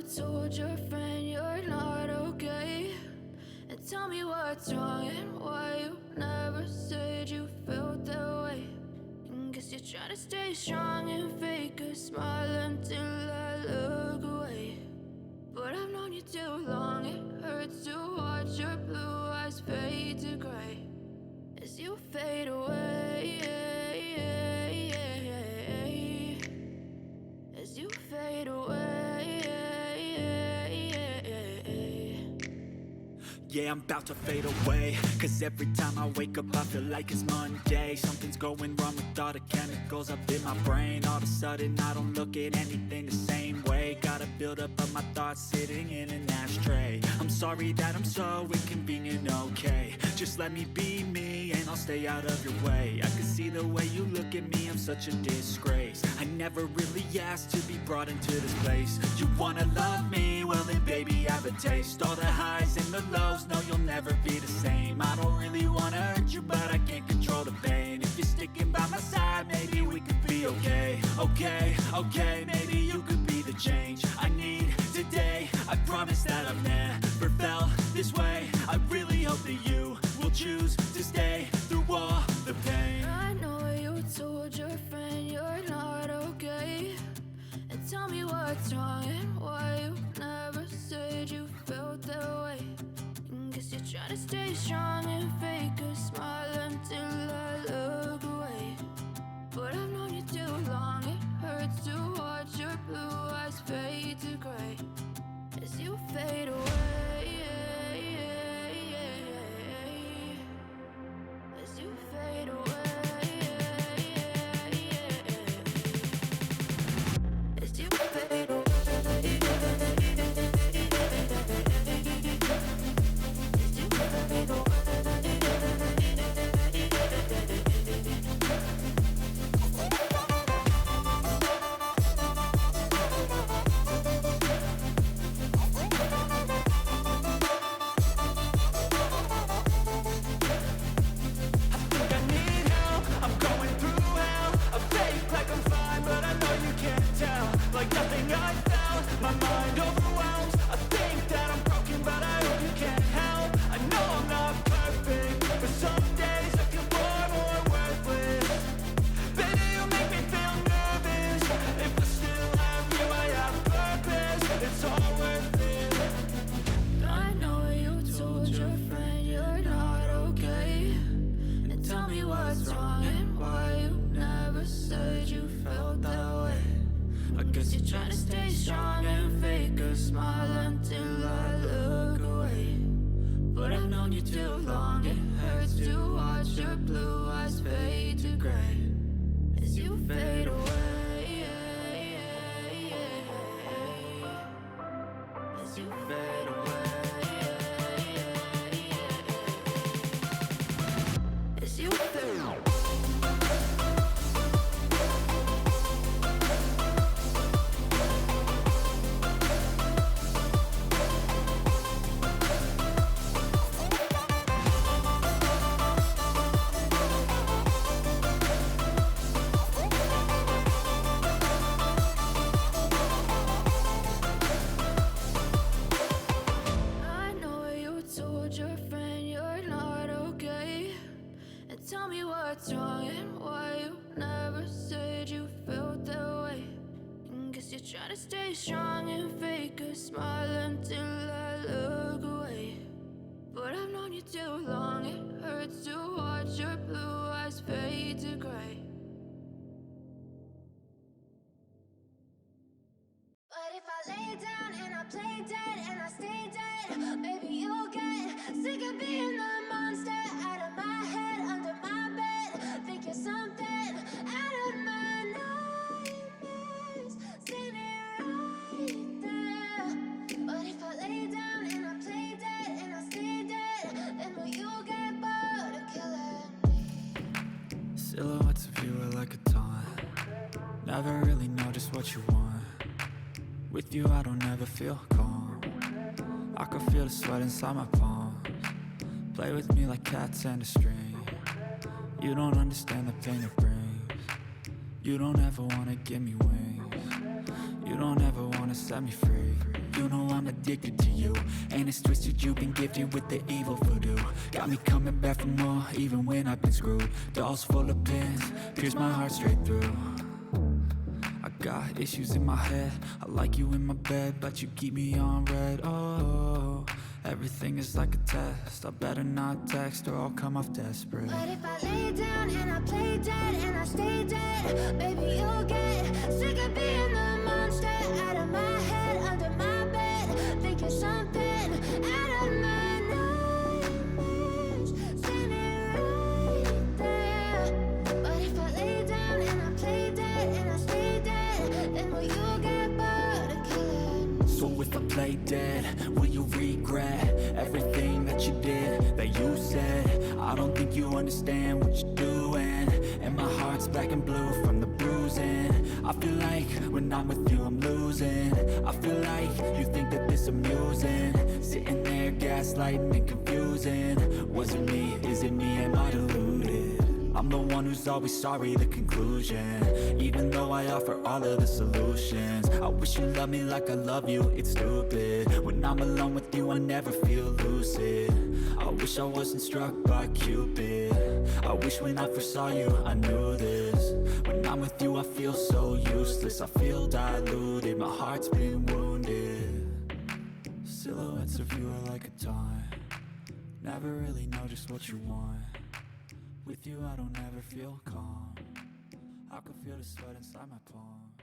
told your friend you're not okay, and tell me what's wrong and why you never said you felt that way. And guess you're trying to stay strong and fake a smile until I look away. But I've known you too long, it hurts to watch your blue eyes fade to gray as you fade away, as you fade away. Yeah, I'm about to fade away, cause every time I wake up I feel like it's Monday. Something's going wrong with all the chemicals up in my brain. All of a sudden I don't look at anything the same way. Got a build up of my thoughts sitting in an ashtray. I'm sorry that I'm so inconvenient, okay. Just let me be me and I'll stay out of your way. I can see the way you look at me, I'm such a disgrace. I never really asked to be brought into this place. You wanna love me? Well then baby, have a taste. All the highs and the lows, no, you'll never be the same. I don't really wanna hurt you, but I can't control the pain. If you're sticking by my side, maybe we could be okay. Okay, maybe you could be the change I need today. I promise that I've never felt this way. I really hope that you will choose to stay through all the pain. I know you told your friend you're not okay, and tell me what's wrong and why you never said you felt that way. And guess you're trying to stay strong and fake a smile until I look away. But I've known you too long, it hurts to watch your blue eyes fade to gray as you fade away, as you fade away. As you fade away. Silhouettes of you are like a taunt. Never really know just what you want. With you I don't ever feel calm. I can feel the sweat inside my palms. Play with me like cats and a string. You don't understand the pain it brings. You don't ever wanna give me wings. You don't ever wanna set me free. you know I'm addicted to you. And it's twisted, you've been gifted with the evil voodoo. Got me coming back for more, even when I've been screwed. Dolls full of pins, pierce my heart straight through. I got issues in my head, I like you in my bed, but you keep me on red. Oh, everything is like a test, I better not text or I'll come off desperate. But if I lay down and I play dead and I stay dead, baby, you'll get sick of being the monster out of my head, under my bed, thinking something out of my nightmares, standing right there. But if I lay down and I play dead and I stay dead, then will you get bored of killing? So if I play dead, will you regret everything that you did, that you said? I don't think you understand what you're doing, and my heart's black and blue from the bruising. I feel like when I'm with you I'm losing. I feel like you think that this amusing, sitting there gaslighting and confusing. Was it me? Is it me? Am I deluded? I'm the one who's always sorry, the conclusion, even though I offer all of the solutions. I wish you loved me like I love you, it's stupid. When I'm alone with you I never feel lucid. I wish I wasn't struck by Cupid. I wish when I first saw you I knew this. When I'm with you I feel so useless, I feel diluted, my heart's been wounded. Silhouettes of you are like a taunt, never really know just what you want. With you I don't ever feel calm, I can feel the sweat inside my palms.